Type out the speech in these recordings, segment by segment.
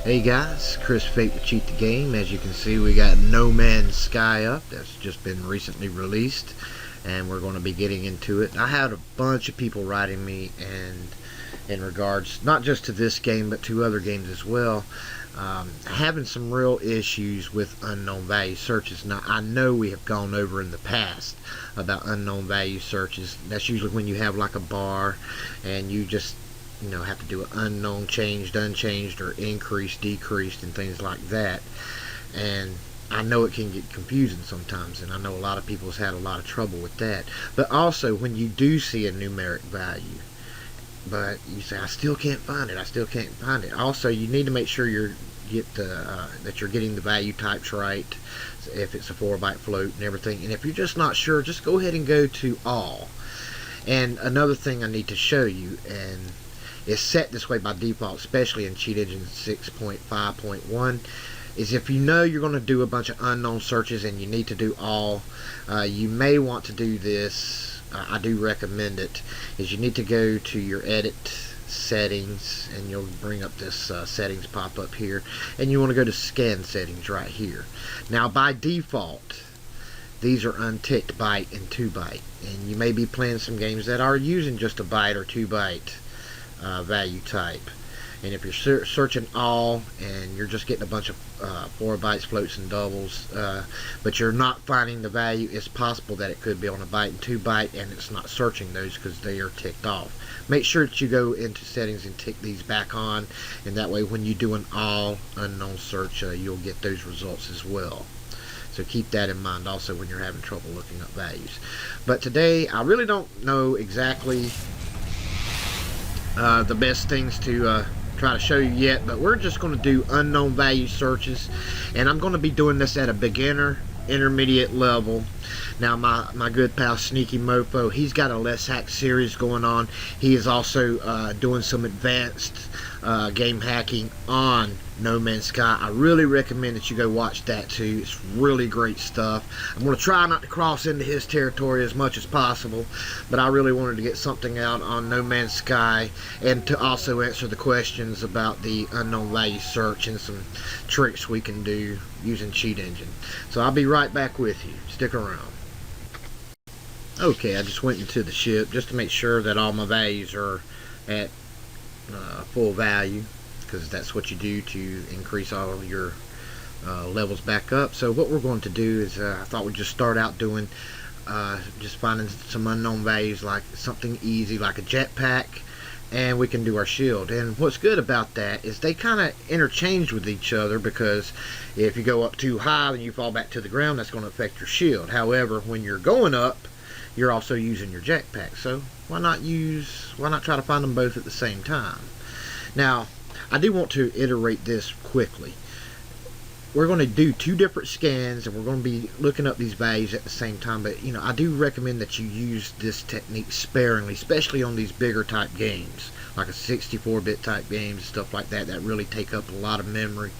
Hey guys, Chris Fate with Cheat the Game. As you can see, we got No Man's Sky up. That's just been recently released, and we're going to be getting into it. I had a bunch of people writing me and in regards not just to this game but to other games as well, having some real issues with unknown value searches. Now I know we have gone over in the past about unknown value searches. That's usually when you have like a bar and you just have to do an unknown, changed, unchanged, or increased, decreased, and things like that. And I know it can get confusing sometimes, and I know a lot of people have had a lot of trouble with that. But also, when you do see a numeric value, but you say, I still can't find it, I still can't find it. Also, you need to make sure that you're getting the value types right, if it's a 4-byte float and everything. And if you're just not sure, just go ahead and go to all. And another thing I need to show you, and it's set this way by default, especially in Cheat Engine 6.5.1, is if you know you're going to do a bunch of unknown searches and you need to do all, you may want to do this. I do recommend it. Is you need to go to your edit settings, and you'll bring up this settings pop up here, and you want to go to scan settings right here. Now by default, these are unticked, byte and 2-byte, and you may be playing some games that are using just a byte or 2-byte value type. And if you're searching all and you're just getting a bunch of 4 bytes, floats, and doubles, but you're not finding the value, it's possible that it could be on a byte and 2-byte, and it's not searching those because they are ticked off. Make sure that you go into settings and tick these back on, and that way when you do an all unknown search, you'll get those results as well. So keep that in mind also when you're having trouble looking up values. But today I really don't know exactly the best things to try to show you yet, but we're just going to do unknown value searches, and I'm going to be doing this at a beginner intermediate level. Now my good pal Sneaky Mofo, he's got a Let's Hack series going on. He is also doing some advanced game hacking on No Man's Sky. I really recommend that you go watch that too. It's really great stuff. I'm going to try not to cross into his territory as much as possible, but I really wanted to get something out on No Man's Sky, and to also answer the questions about the unknown value search and some tricks we can do using Cheat Engine. So I'll be right back with you. Stick around. Okay, I just went into the ship just to make sure that all my values are at full value, because that's what you do to increase all of your levels back up. So what we're going to do is I thought we'd just start out doing just finding some unknown values, like something easy like a jetpack, and we can do our shield. And what's good about that is they kind of interchange with each other, because if you go up too high and you fall back to the ground, that's going to affect your shield. However, when you're going up, you're also using your jetpack, so why not try to find them both at the same time? Now I do want to iterate this quickly. We're going to do 2 different scans, and we're going to be looking up these values at the same time, but I do recommend that you use this technique sparingly, especially on these bigger type games like a 64-bit type games, stuff like that really take up a lot of memory,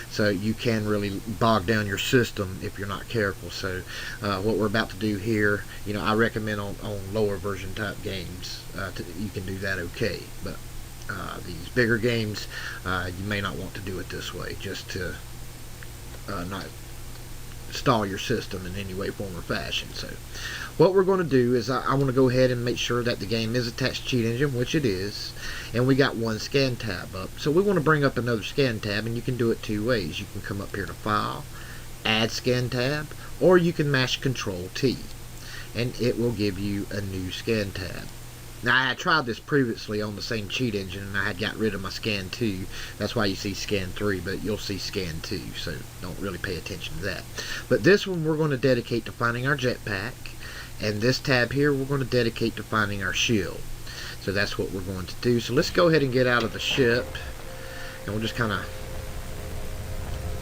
so you can really bog down your system if you're not careful. So what we're about to do here, I recommend on lower version type games, you can do that okay, but these bigger games, you may not want to do it this way, just to not stall your system in any way, form, or fashion. So what we're going to do is I want to go ahead and make sure that the game is attached to Cheat Engine, which it is, and we got one scan tab up. So we want to bring up another scan tab, and you can do it 2 ways. You can come up here to File, Add Scan Tab, or you can mash Control T, and it will give you a new scan tab. Now I had tried this previously on the same Cheat Engine, and I had got rid of my Scan 2. That's why you see Scan 3, but you'll see Scan 2, so don't really pay attention to that. But this one we're going to dedicate to finding our jetpack, and this tab here we're going to dedicate to finding our shield. So that's what we're going to do. So let's go ahead and get out of the ship, and we'll just kind of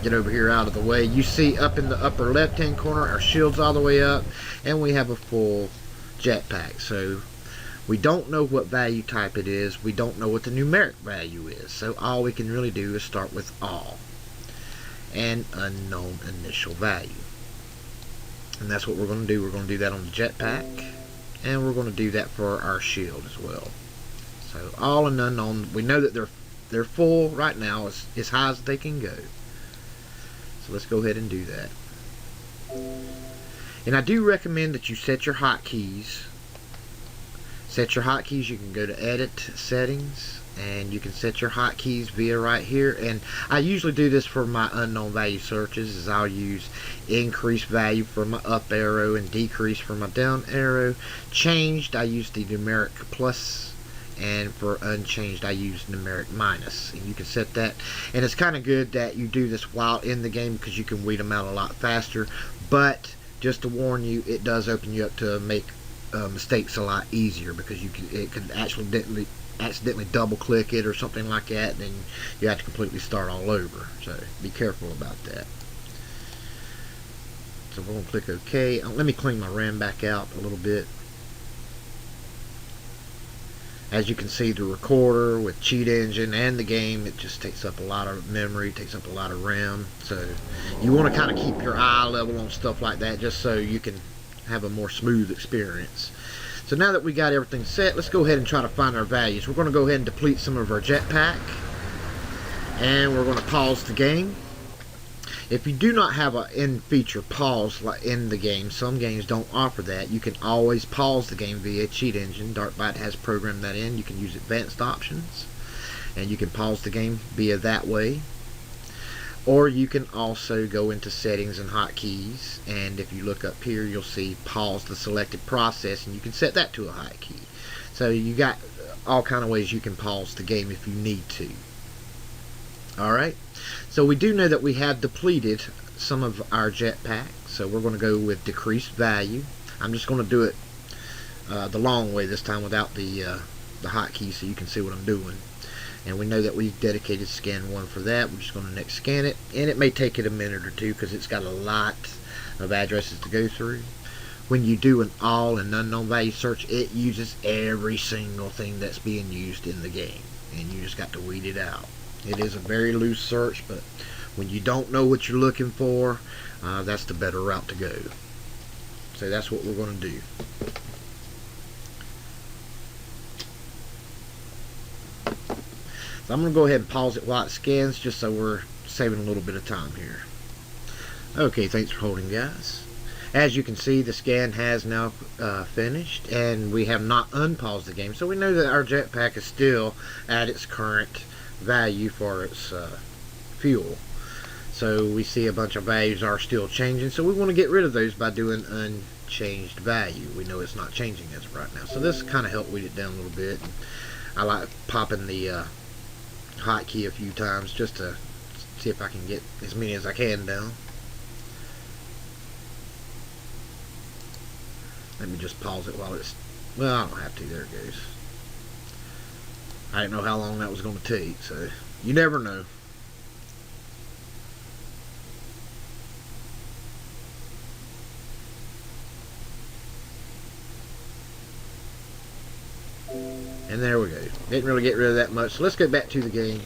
get over here out of the way. You see up in the upper left hand corner our shield's all the way up, and we have a full jetpack. So we don't know what value type it is. We don't know what the numeric value is. So all we can really do is start with all and unknown initial value. And that's what we're going to do. We're going to do that on the jetpack, and we're going to do that for our shield as well. So all and unknown. We know that They're full right now, as high as they can go. So let's go ahead and do that. And I do recommend that you set your hotkeys. Set your hotkeys. You can go to Edit Settings, and you can set your hotkeys via right here. And I usually do this for my unknown value searches, is I'll use increase value for my up arrow and decrease for my down arrow. Changed, I use the numeric plus, and for unchanged I use numeric minus. And you can set that, and it's kind of good that you do this while in the game because you can weed them out a lot faster. But just to warn you, it does open you up to make mistakes a lot easier, because it could accidentally double click it or something like that, and then you have to completely start all over. So be careful about that. So we're going to click OK. Let me clean my RAM back out a little bit. As you can see, the recorder with Cheat Engine and the game, it just takes up a lot of memory, takes up a lot of RAM. So you want to kind of keep your eye level on stuff like that, just so you can have a more smooth experience. So now that we got everything set, let's go ahead and try to find our values. We're going to go ahead and deplete some of our jetpack, and we're going to pause the game. If you do not have an in-feature pause in the game, some games don't offer that. You can always pause the game via Cheat Engine. Darkbite has programmed that in. You can use advanced options, and you can pause the game via that way. Or you can also go into settings and hotkeys, and if you look up here, you'll see pause the selected process, and you can set that to a hotkey. So you got all kind of ways you can pause the game if you need to. Alright, so we do know that we have depleted some of our jetpack, so we're going to go with decreased value. I'm just going to do it the long way this time without the hotkey, so you can see what I'm doing. And we know that we've dedicated scan 1 for that. We're just going to next scan it, and it may take it a minute or two because it's got a lot of addresses to go through. When you do an all and unknown value search, it uses every single thing that's being used in the game, and you just got to weed it out. It is a very loose search, but when you don't know what you're looking for, that's the better route to go. So that's what we're going to do. So I'm going to go ahead and pause it while it scans, just so we're saving a little bit of time here. Okay, thanks for holding, guys. As you can see, the scan has now finished, and we have not unpaused the game, so we know that our jetpack is still at its current value for its fuel. So we see a bunch of values are still changing, so we want to get rid of those by doing unchanged value. We know it's not changing as of right now, so this kind of helped weed it down a little bit. And I like popping the hotkey a few times just to see if I can get as many as I can down. Let me just pause it while it's, well, I don't have to. There it goes. I didn't know how long that was going to take, so you never know. And there we go. Didn't really get rid of that much. So let's go back to the game.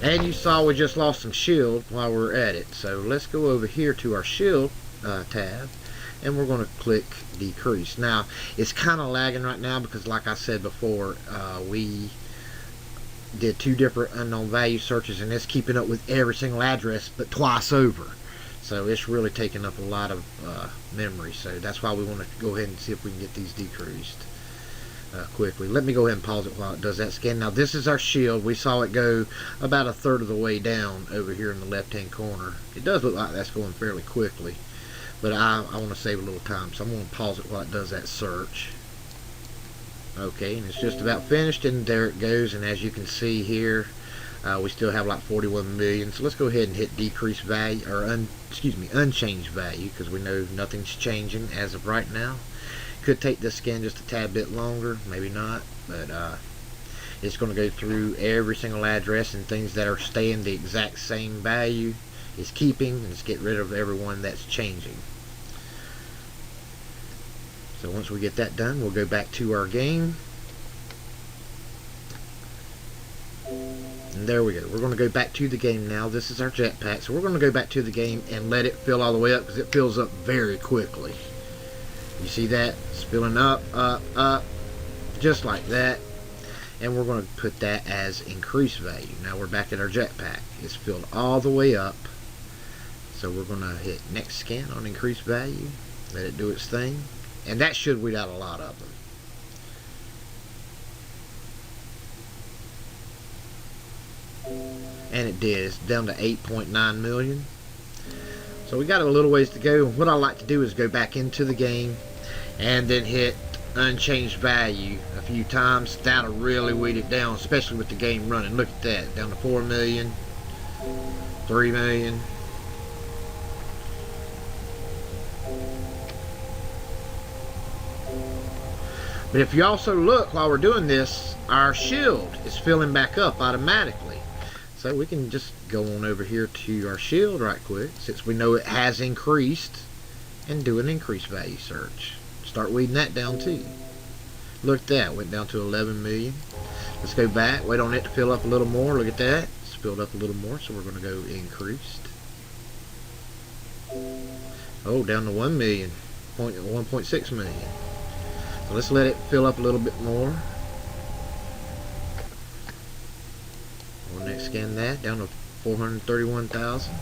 And you saw we just lost some shield while we're at it. So let's go over here to our shield tab, and we're going to click decrease. Now it's kind of lagging right now because, like I said before, we did 2 different unknown value searches, and it's keeping up with every single address but twice over. So it's really taking up a lot of memory. So that's why we want to go ahead and see if we can get these decreased quickly. Let me go ahead and pause it while it does that scan. Now this is our shield. We saw it go about 1/3 of the way down over here in the left hand corner. It does look like that's going fairly quickly, but I want to save a little time, so I'm going to pause it while it does that search. Okay, and it's just about finished, and there it goes. And as you can see here, we still have like 41 million. So let's go ahead and hit decrease value, or unchanged value, because we know nothing's changing as of right now. Could take this scan just a tad bit longer, maybe not, but it's going to go through every single address, and things that are staying the exact same value is keeping, and it's get rid of everyone that's changing. So once we get that done, we'll go back to our game. And there we go. We're going to go back to the game now. This is our jetpack. So we're going to go back to the game and let it fill all the way up, because it fills up very quickly. You see that? It's filling up, up, up, just like that. and we're going to put that as increased value. Now we're back at our jetpack. It's filled all the way up, so we're going to hit next scan on increased value, let it do its thing, and that should weed out a lot of them. And it did. It's down to 8.9 million. So we got a little ways to go. What I like to do is go back into the game and then hit unchanged value a few times. That'll really weed it down, especially with the game running. Look at that, down to 4 million, 3 million. But if you also look while we're doing this, our shield is filling back up automatically. So we can just go on over here to our shield right quick, since we know it has increased, and do an increased value search. Start weeding that down too. Look at that, went down to 11 million. Let's go back, wait on it to fill up a little more. Look at that, it's filled up a little more, so we're going to go increased. Oh, down to 1 million, 1.6 million. So let's let it fill up a little bit more. We'll next scan that down to 431,000.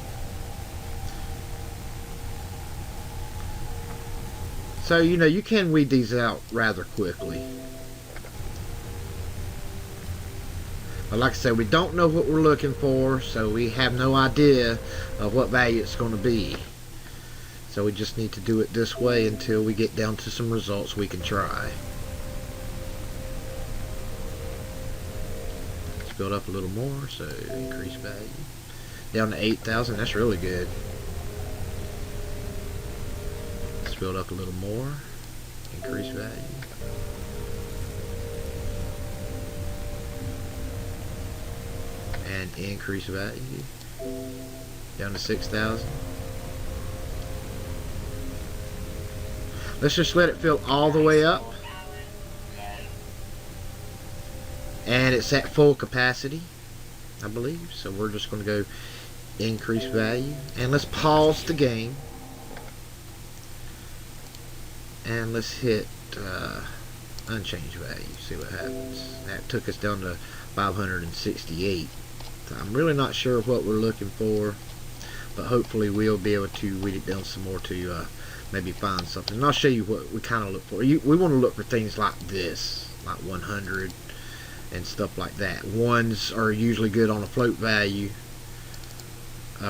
So, you know, you can weed these out rather quickly. But like I said, we don't know what we're looking for, so we have no idea of what value it's going to be. So we just need to do it this way until we get down to some results we can try. Let's build up a little more, so increase value. Down to 8,000, that's really good. Let's build up a little more, increase value. And increase value. Down to 6,000. Let's just let it fill all the way up. And it's at full capacity, I believe. So we're just going to go increase value. And let's pause the game. And let's hit unchanged value. See what happens. That took us down to 568. So I'm really not sure what we're looking for. But hopefully we'll be able to weed it down some more to maybe find something. And I'll show you what we kind of look for. We want to look for things like this, like 100 and stuff like that. Ones are usually good on a float value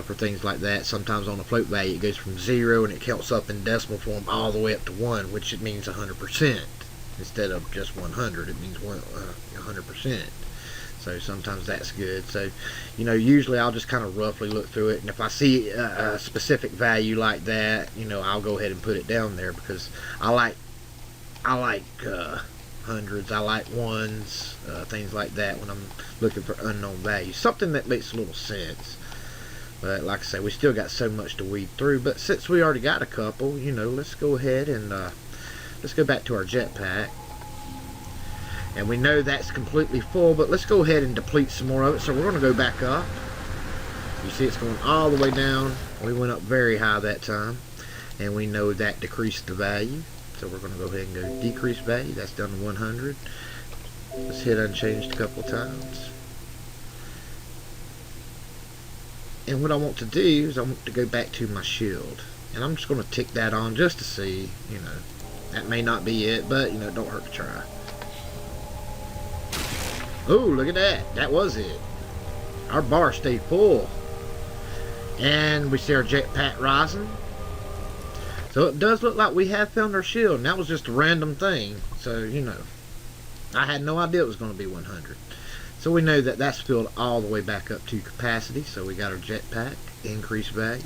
for things like that. Sometimes on a float value it goes from 0 and it counts up in decimal form all the way up to 1, which it means 100%. Instead of just 100, it means 100%. So sometimes that's good. So, you know, usually I'll just kind of roughly look through it, and if I see a specific value like that, you know, I'll go ahead and put it down there, because I like hundreds, I like ones, things like that when I'm looking for unknown values. Something that makes a little sense. But like I say, we still got so much to weed through. But since we already got a couple, you know, let's go ahead and let's go back to our jetpack. And we know that's completely full, but let's go ahead and deplete some more of it. So we're going to go back up. You see it's going all the way down. We went up very high that time, and we know that decreased the value. So we're going to go ahead and go decrease value. That's down to 100. Let's hit unchanged a couple times. And what I want to do is I want to go back to my shield. And I'm just going to tick that on just to see, you know. That may not be it, but, you know, don't hurt to try. Oh, look at that. That was it. Our bar stayed full. And we see our jetpack rising. So it does look like we have found our shield. And that was just a random thing. So, you know, I had no idea it was going to be 100. So we know that that's filled all the way back up to capacity. So we got our jetpack, increased value.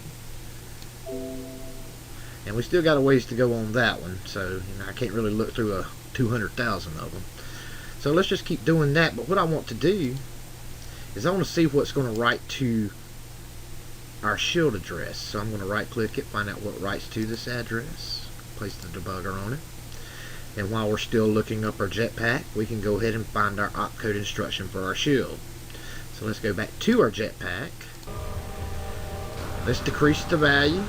And we still got a ways to go on that one. So, you know, I can't really look through 200,000 of them. So let's just keep doing that. But what I want to do is I want to see what's going to write to our shield address. So I'm going to right click it, find out what writes to this address, place the debugger on it. And while we're still looking up our jetpack, we can go ahead and find our opcode instruction for our shield. So let's go back to our jetpack. Let's decrease the value.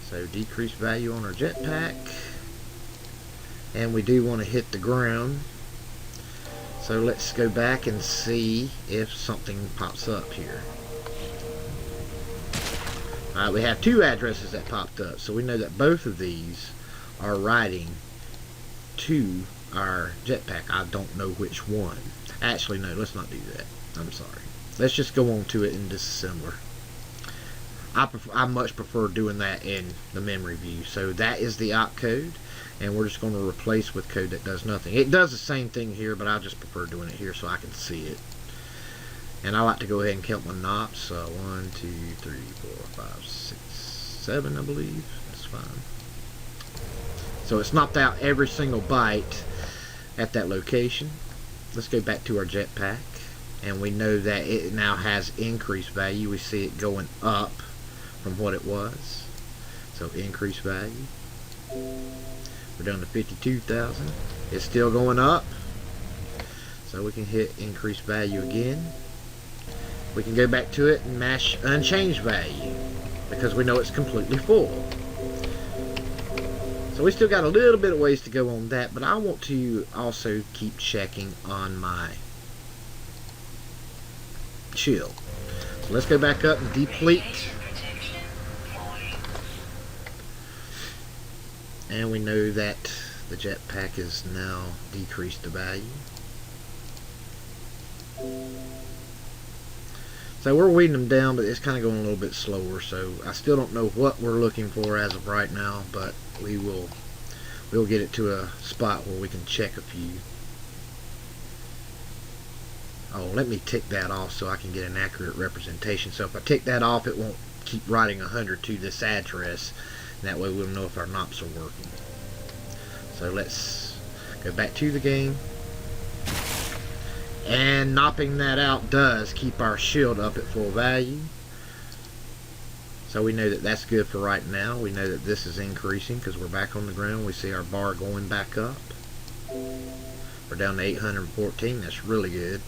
So decrease value on our jetpack. and we do want to hit the ground. So let's go back and see if something pops up here. Alright, we have two addresses that popped up, so we know that both of these are writing to our jetpack. I don't know which one. Actually, no, let's not do that. I'm sorry. Let's just go on to it in disassembler. I much prefer doing that in the memory view. So that is the opcode, and we're just going to replace with code that does nothing. It does the same thing here, but I just prefer doing it here so I can see it. And I like to go ahead and count my knops. 1, 2, 3, 4, 5, 6, 7, I believe. That's fine. So it's knocked out every single byte at that location. Let's go back to our jetpack, and we know that it now has increased value. We see it going up from what it was. So increased value. We're down to 52,000. It's still going up. So we can hit increased value again. We can go back to it and mash unchanged value because we know it's completely full. So we still got a little bit of ways to go on that, but I want to also keep checking on my shield. So let's go back up and deplete. And we know that the jetpack is now decreased the value. So we're weeding them down, but it's kind of going a little bit slower. So I still don't know what we're looking for as of right now, but we'll get it to a spot where we can check a few. Oh, let me tick that off so I can get an accurate representation. So if I tick that off, it won't keep writing 100 to this address. That way we'll know if our knops are working. So let's go back to the game. And knopping that out does keep our shield up at full value. So we know that that's good for right now. We know that this is increasing because we're back on the ground. We see our bar going back up. We're down to 814. That's really good.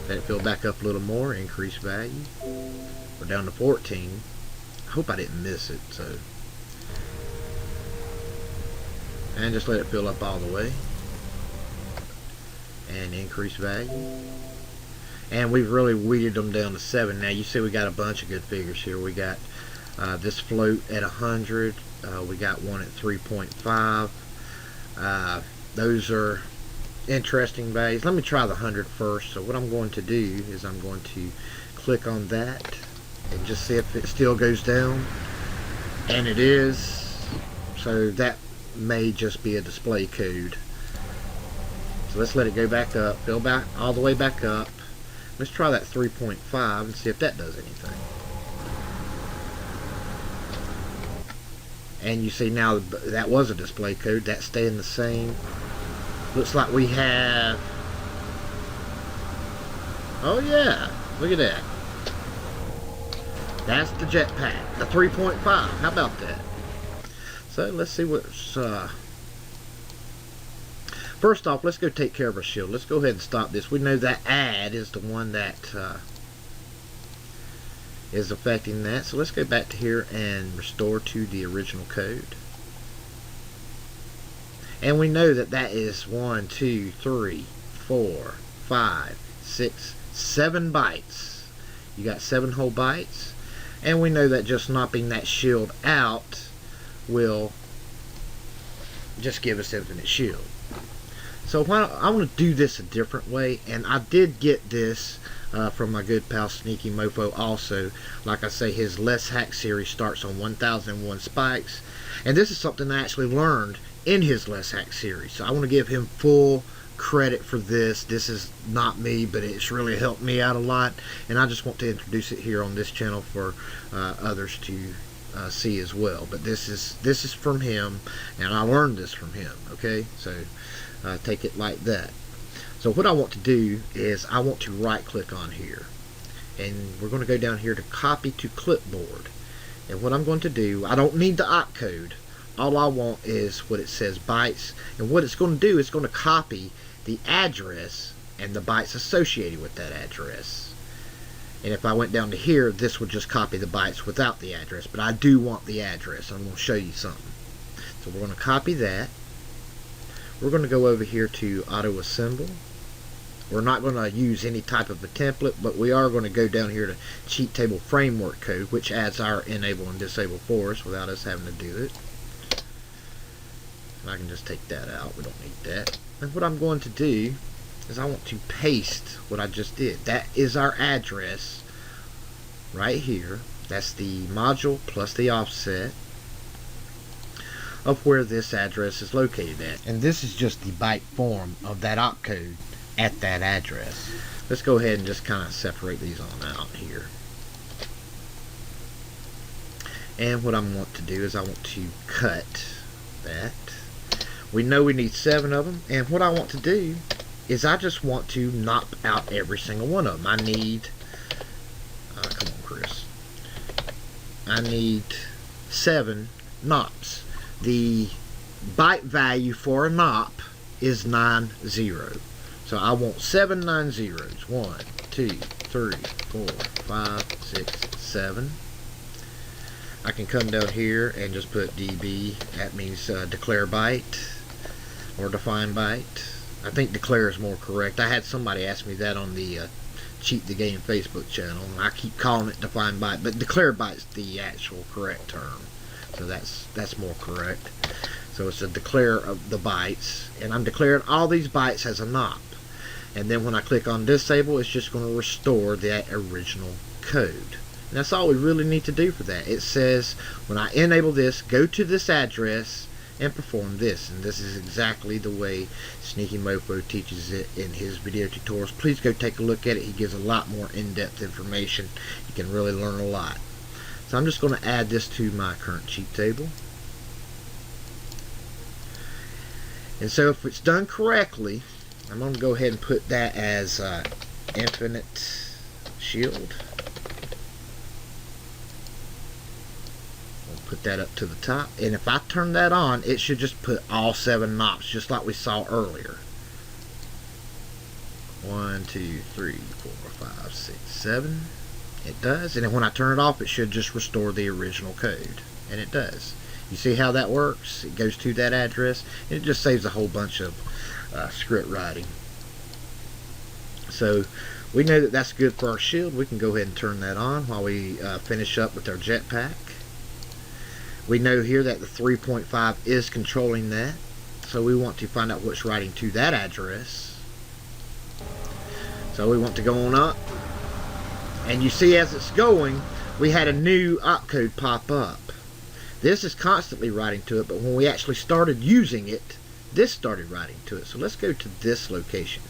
Let it fill back up a little more. Increase value. We're down to 14. I hope I didn't miss it. So, and just let it fill up all the way. And increase value. And we've really weeded them down to 7. Now you see we got a bunch of good figures here. We got this float at 100. We got one at 3.5. Those are interesting values. Let me try the 100 first. So what I'm going to do is I'm going to click on that and just see if it still goes down. And it is. So that may just be a display code. So let's let it go back up, fill back all the way back up. Let's try that 3.5 and see if that does anything. And you see now that was a display code. That's staying the same. Looks like we have... Oh yeah, look at that. That's the jetpack, the 3.5. How about that? So let's see what's... First off, let's go take care of our shield. Let's go ahead and stop this. We know that add is the one that is affecting that. So let's go back to here and restore to the original code. And we know that that is 1, 2, 3, 4, 5, 6, 7 bytes. You got 7 whole bytes. And we know that just knopping that shield out will just give us infinite shield. So I want to do this a different way, and I did get this from my good pal Sneaky Mofo also. Like I say, his Let's Hack series starts on 1001 spikes, and this is something I actually learned in his Let's Hack series. So I want to give him full credit for this. This is not me, but it's really helped me out a lot, and I just want to introduce it here on this channel for others to see as well. But this is from him, and I learned this from him. Okay, so take it like that. So what I want to do is I want to right click on here, and we're going to go down here to copy to clipboard. And what I'm going to do, I don't need the opcode. All I want is what it says bytes, and what it's going to do is going to copy the address and the bytes associated with that address. And if I went down to here, this would just copy the bytes without the address, but I do want the address. I'm going to show you something. So we're going to copy that. we're going to go over here to auto assemble. We're not going to use any type of a template, but we are going to go down here to cheat table framework code, which adds our enable and disable for us without us having to do it. And I can just take that out. We don't need that. And what I'm going to do is I want to paste what I just did. That is our address right here. That's the module plus the offset of where this address is located at. And this is just the byte form of that opcode at that address. Let's go ahead and just kind of separate these on out here. And what I want to do is I want to cut that. We know we need 7 of them, and what I want to do is I just want to knock out every single one of them. I need come on, Chris. I need 7 NOPs. The byte value for a NOP is 90. So I want 7 90s. 1, 2, 3, 4, 5, 6, 7. I can come down here and just put DB. That means declare byte or define byte. I think declare is more correct. I had somebody ask me that on the Cheat the Game Facebook channel, and I keep calling it define byte, but declare byte is the actual correct term. So that's more correct. So it's a declare of the bytes, and I'm declaring all these bytes as a NOP. And then when I click on disable, it's just going to restore that original code. And that's all we really need to do for that. It says when I enable this, go to this address and perform this. And this is exactly the way Sneaky Mofo teaches it in his video tutorials. Please go take a look at it. He gives a lot more in-depth information. You can really learn a lot. So I'm just going to add this to my current cheat table. And so if it's done correctly, I'm going to go ahead and put that as infinite shield. We'll put that up to the top. And if I turn that on, it should just put all 7 NOPs, just like we saw earlier. 1, 2, 3, 4, 5, 6, 7. It does. And then when I turn it off, it should just restore the original code. And it does. You see how that works? It goes to that address, and it just saves a whole bunch of script writing. So we know that that's good for our shield. We can go ahead and turn that on while we finish up with our jetpack. We know here that the 3.5 is controlling that, so we want to find out what's writing to that address. So we want to go on up, and you see as it's going, we had a new opcode pop up. This is constantly writing to it, but when we actually started using it, this started writing to it. So let's go to this location.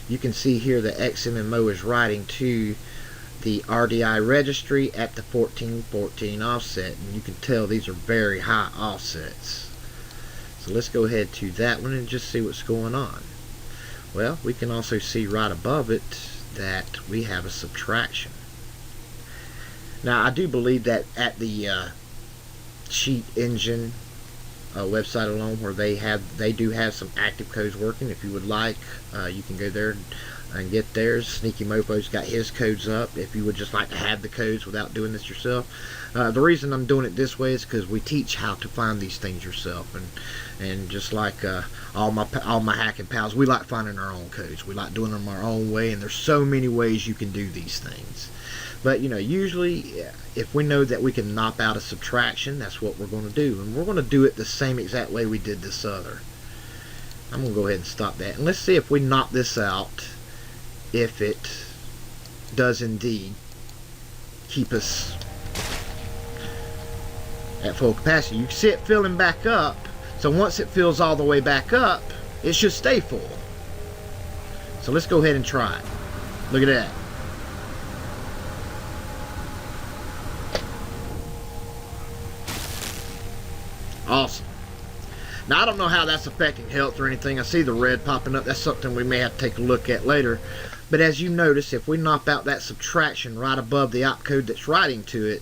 You can see here that XMMO is writing to the RDI registry at the 1414 offset, and you can tell these are very high offsets. So let's go ahead to that one and just see what's going on. Well, we can also see right above it that we have a subtraction. Now I do believe that at the Cheat Engine website alone, where they do have some active codes working. If you would like, you can go there and get theirs. Sneaky Mofo's got his codes up if you would just like to have the codes without doing this yourself. The reason I'm doing it this way is because we teach how to find these things yourself, and just like all my hacking pals, we like finding our own codes. We like doing them our own way, and there's so many ways you can do these things. But you know, usually if we know that we can knock out a subtraction, that's what we're going to do, and we're going to do it the same exact way we did this other. I'm going to go ahead and stop that, and let's see if we knock this out, if it does indeed keep us at full capacity. You can see it filling back up, so once it fills all the way back up, it should stay full. So let's go ahead and try it. Look at that. Awesome. Now I don't know how that's affecting health or anything. I see the red popping up. That's something we may have to take a look at later. But as you notice, if we knock out that subtraction right above the opcode that's writing to it,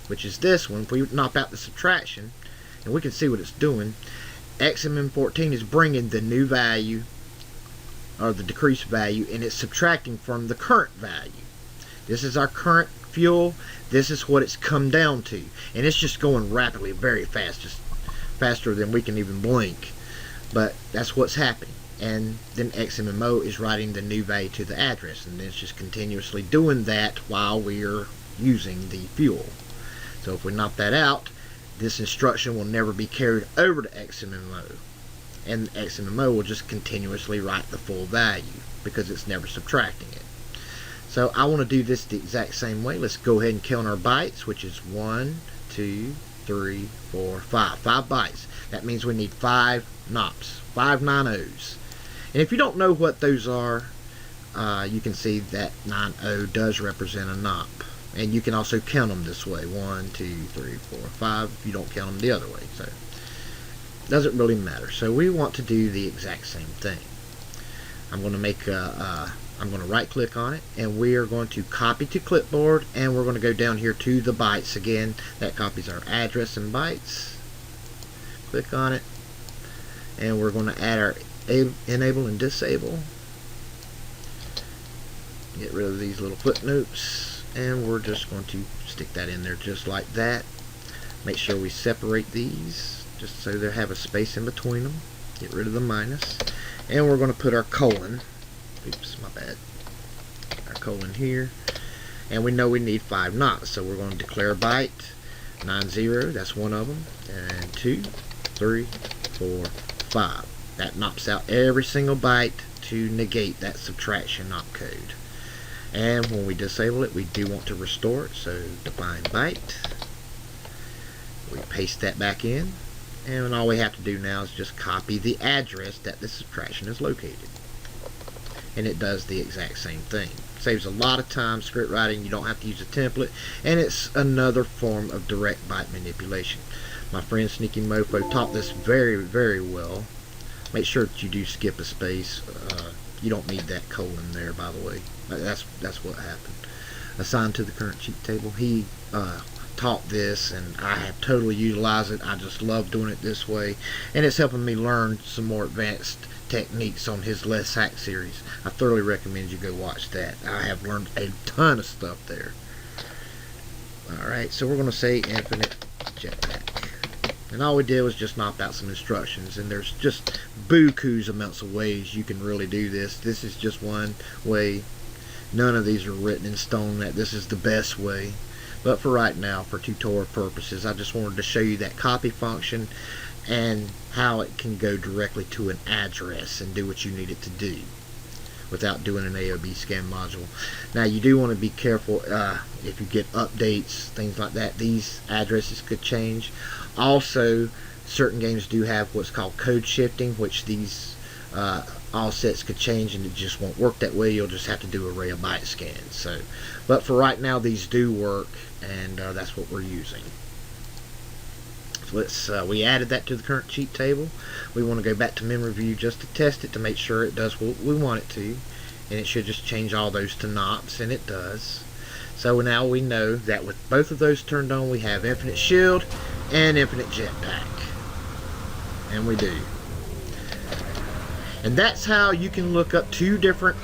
which is this one, if we knock out the subtraction, and we can see what it's doing, XMM14 is bringing the new value, or the decreased value, and it's subtracting from the current value. This is our current fuel. This is what it's come down to. And it's just going rapidly, very fast, just faster than we can even blink. but that's what's happening. And then XMMO is writing the new value to the address, and it's just continuously doing that while we're using the fuel. So if we knock that out, this instruction will never be carried over to XMMO, and XMMO will just continuously write the full value because it's never subtracting it. So I want to do this the exact same way. Let's go ahead and count our bytes, which is 1, 2, 3, 4, 5. 5 bytes. That means we need 5 NOPs, 5 9-0s. And if you don't know what those are, you can see that 9-0 does represent a NOP. And you can also count them this way. 1, 2, 3, 4, 5. If you don't count them the other way. So it doesn't really matter. So we want to do the exact same thing. I'm going to make I'm going to right click on it, and we are going to copy to clipboard, and we're going to go down here to the bytes again. That copies our address and bytes. Click on it, and we're going to add our enable and disable. Get rid of these little footnotes, and we're just going to stick that in there just like that. Make sure we separate these just so they have a space in between them. Get rid of the minus, and we're going to put our colon. Oops, my bad. Our colon here, and we know we need 5 NOPs, so we're going to declare a byte 90. That's one of them, and 2, 3, 4, 5. That NOPs out every single byte to negate that subtraction NOP code. And when we disable it, we do want to restore it, so define byte. We paste that back in, and all we have to do now is just copy the address that the subtraction is located. And it does the exact same thing. Saves a lot of time script writing. You don't have to use a template, and it's another form of direct byte manipulation. My friend Sneaky Mofo taught this very, very well. Make sure that you do skip a space. You don't need that colon there, by the way. That's what happened. Assigned to the current cheat table. He taught this, and I have totally utilized it. I just love doing it this way, and it's helping me learn some more advanced techniques on his Let's Hack series. I thoroughly recommend you go watch that. I have learned a ton of stuff there. Alright, so we're going to say infinite jetpack. And all we did was just knock out some instructions, and there's just bukus amounts of ways you can really do this. This is just one way. None of these are written in stone that this is the best way. But for right now, for tutorial purposes, I just wanted to show you that copy function and how it can go directly to an address and do what you need it to do without doing an AOB scan module. Now you do want to be careful if you get updates, things like that. These addresses could change. Also, certain games do have what's called code shifting, which these offsets could change, and it just won't work that way. You'll just have to do array of byte scans. So, but for right now, these do work, and that's what we're using. We added that to the current cheat table. We want to go back to memory view just to test it to make sure it does what we want it to, and it should just change all those to NOPs, and it does. So now we know that with both of those turned on, we have infinite shield and infinite jetpack, and we do. And that's how you can look up 2 different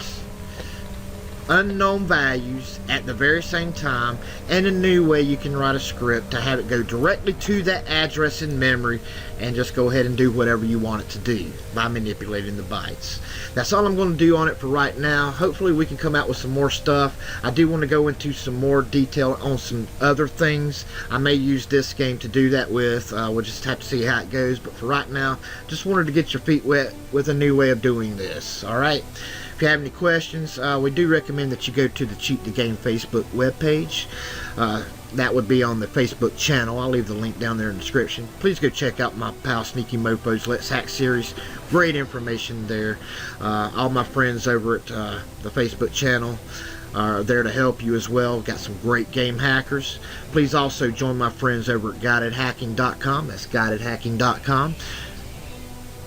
unknown values at the very same time, and a new way you can write a script to have it go directly to that address in memory and just go ahead and do whatever you want it to do by manipulating the bytes. That's all I'm going to do on it for right now. Hopefully we can come out with some more stuff. I do want to go into some more detail on some other things. I may use this game to do that with. We'll just have to see how it goes, but for right now, just wanted to get your feet wet with a new way of doing this. Alright? If you have any questions, we do recommend that you go to the Cheat the Game Facebook webpage. That would be on the Facebook channel. I'll leave the link down there in the description. Please go check out my pal Sneaky Mofo's Let's Hack series. Great information there. All my friends over at the Facebook channel are there to help you as well. Got some great game hackers. Please also join my friends over at guidedhacking.com. That's guidedhacking.com.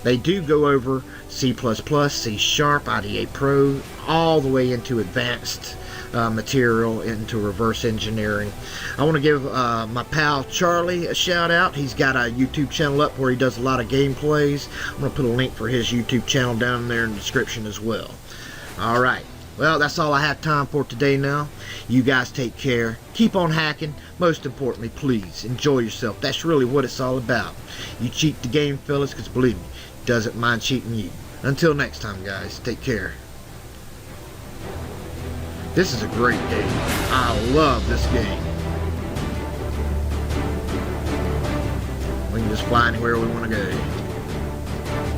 They do go over C++, C#, IDA Pro, all the way into advanced material, into reverse engineering. I want to give my pal Charlie a shout out. He's got a YouTube channel up where he does a lot of gameplays. I'm going to put a link for his YouTube channel down there in the description as well. Alright, well, that's all I have time for today now. You guys take care. Keep on hacking. Most importantly, please enjoy yourself. That's really what it's all about. You cheat the game, fellas, because believe me, doesn't mind cheating you. Until next time, guys, take care. This is a great game. I love this game. We can just fly anywhere we want to go.